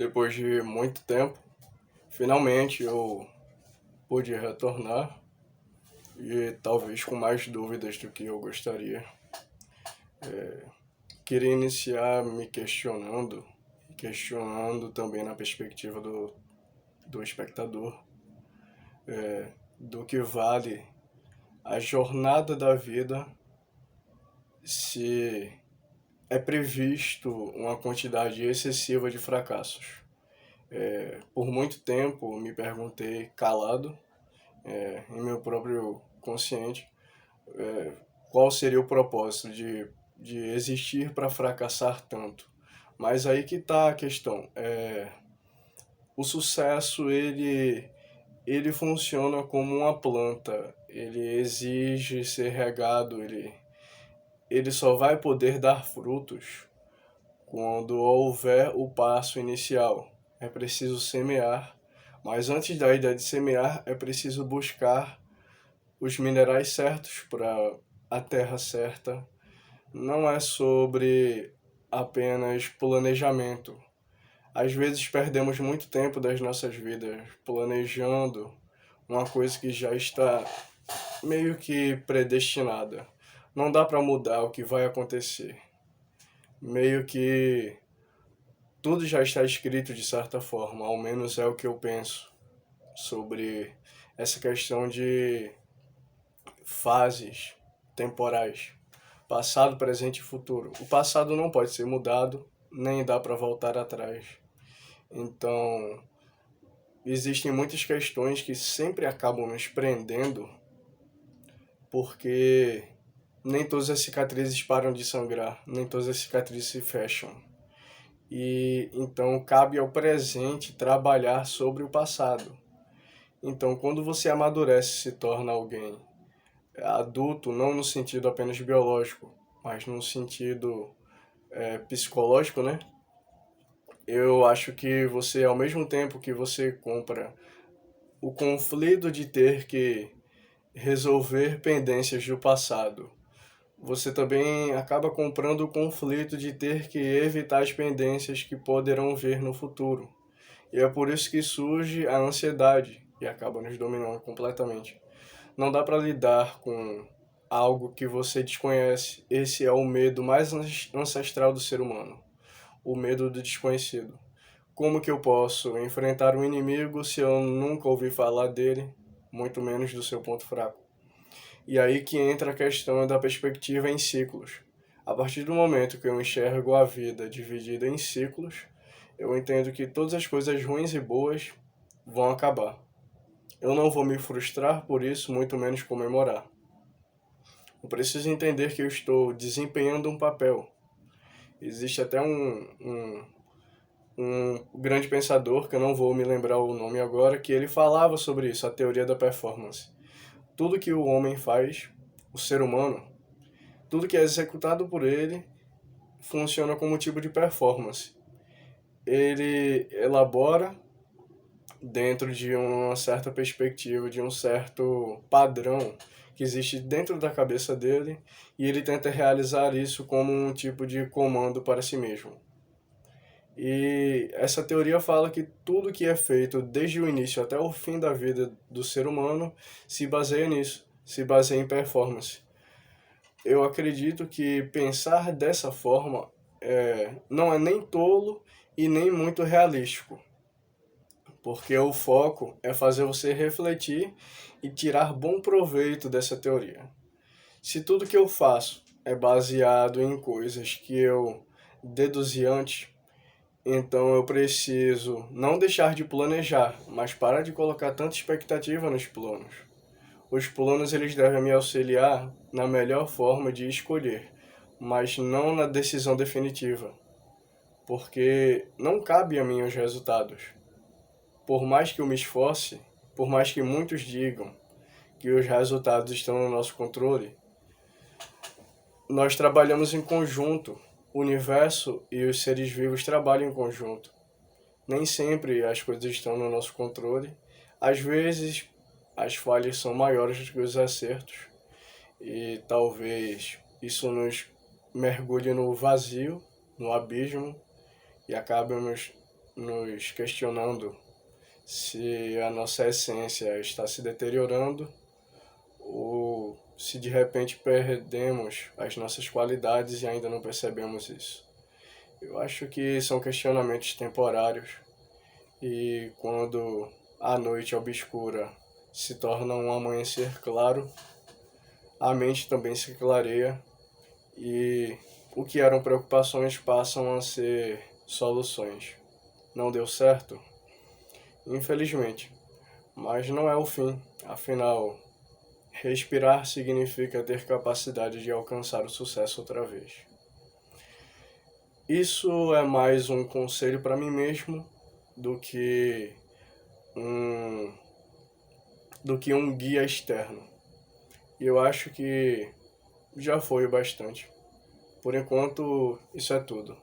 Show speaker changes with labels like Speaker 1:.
Speaker 1: Depois de muito tempo, finalmente eu pude retornar e talvez com mais dúvidas do que eu gostaria. Queria iniciar me questionando também na perspectiva do espectador, do que vale a jornada da vida se é previsto uma quantidade excessiva de fracassos. Por muito tempo me perguntei calado, em meu próprio consciente, qual seria o propósito de existir para fracassar tanto. Mas aí que está a questão. O sucesso, ele funciona como uma planta. Ele exige ser regado, ele só vai poder dar frutos quando houver o passo inicial. É preciso semear, mas antes da ideia de semear, é preciso buscar os minerais certos para a terra certa. Não é sobre apenas planejamento. Às vezes perdemos muito tempo das nossas vidas planejando uma coisa que já está meio que predestinada. Não dá para mudar o que vai acontecer. Meio que tudo já está escrito de certa forma, ao menos é o que eu penso sobre essa questão de fases temporais, passado, presente e futuro. O passado não pode ser mudado, nem dá para voltar atrás. Então, existem muitas questões que sempre acabam nos prendendo, porque nem todas as cicatrizes param de sangrar, nem todas as cicatrizes se fecham. E então cabe ao presente trabalhar sobre o passado. Então, quando você amadurece e se torna alguém adulto, não no sentido apenas biológico, mas no sentido psicológico, né? Eu acho que você, ao mesmo tempo que você compra o conflito de ter que resolver pendências do passado, você também acaba comprando o conflito de ter que evitar as pendências que poderão vir no futuro. E é por isso que surge a ansiedade e acaba nos dominando completamente. Não dá para lidar com algo que você desconhece. Esse é o medo mais ancestral do ser humano, o medo do desconhecido. Como que eu posso enfrentar um inimigo se eu nunca ouvi falar dele, muito menos do seu ponto fraco? E aí que entra a questão da perspectiva em ciclos. A partir do momento que eu enxergo a vida dividida em ciclos, eu entendo que todas as coisas ruins e boas vão acabar. Eu não vou me frustrar por isso, muito menos comemorar. Eu preciso entender que eu estou desempenhando um papel. Existe até um grande pensador, que eu não vou me lembrar o nome agora, que ele falava sobre isso, a teoria da performance. Tudo que o homem faz, o ser humano, tudo que é executado por ele, funciona como tipo de performance. Ele elabora dentro de uma certa perspectiva, de um certo padrão que existe dentro da cabeça dele, e ele tenta realizar isso como um tipo de comando para si mesmo. E essa teoria fala que tudo que é feito desde o início até o fim da vida do ser humano se baseia nisso, se baseia em performance. Eu acredito que pensar dessa forma não é nem tolo e nem muito realístico, porque o foco é fazer você refletir e tirar bom proveito dessa teoria. Se tudo que eu faço é baseado em coisas que eu deduzi antes, então eu preciso não deixar de planejar, mas parar de colocar tanta expectativa nos planos. Os planos eles devem me auxiliar na melhor forma de escolher, mas não na decisão definitiva, porque não cabe a mim os resultados. Por mais que eu me esforce, por mais que muitos digam que os resultados estão no nosso controle, nós trabalhamos em conjunto. O universo e os seres vivos trabalham em conjunto. Nem sempre as coisas estão no nosso controle. Às vezes, as falhas são maiores do que os acertos. E talvez isso nos mergulhe no vazio, no abismo, e acabemos nos questionando se a nossa essência está se deteriorando ou se de repente perdemos as nossas qualidades e ainda não percebemos isso. Eu acho que são questionamentos temporários e quando a noite obscura se torna um amanhecer claro, a mente também se clareia e o que eram preocupações passam a ser soluções. Não deu certo? Infelizmente, mas não é o fim, afinal, respirar significa ter capacidade de alcançar o sucesso outra vez. Isso é mais um conselho para mim mesmo do que um um guia externo. E eu acho que já foi o bastante. Por enquanto, isso é tudo.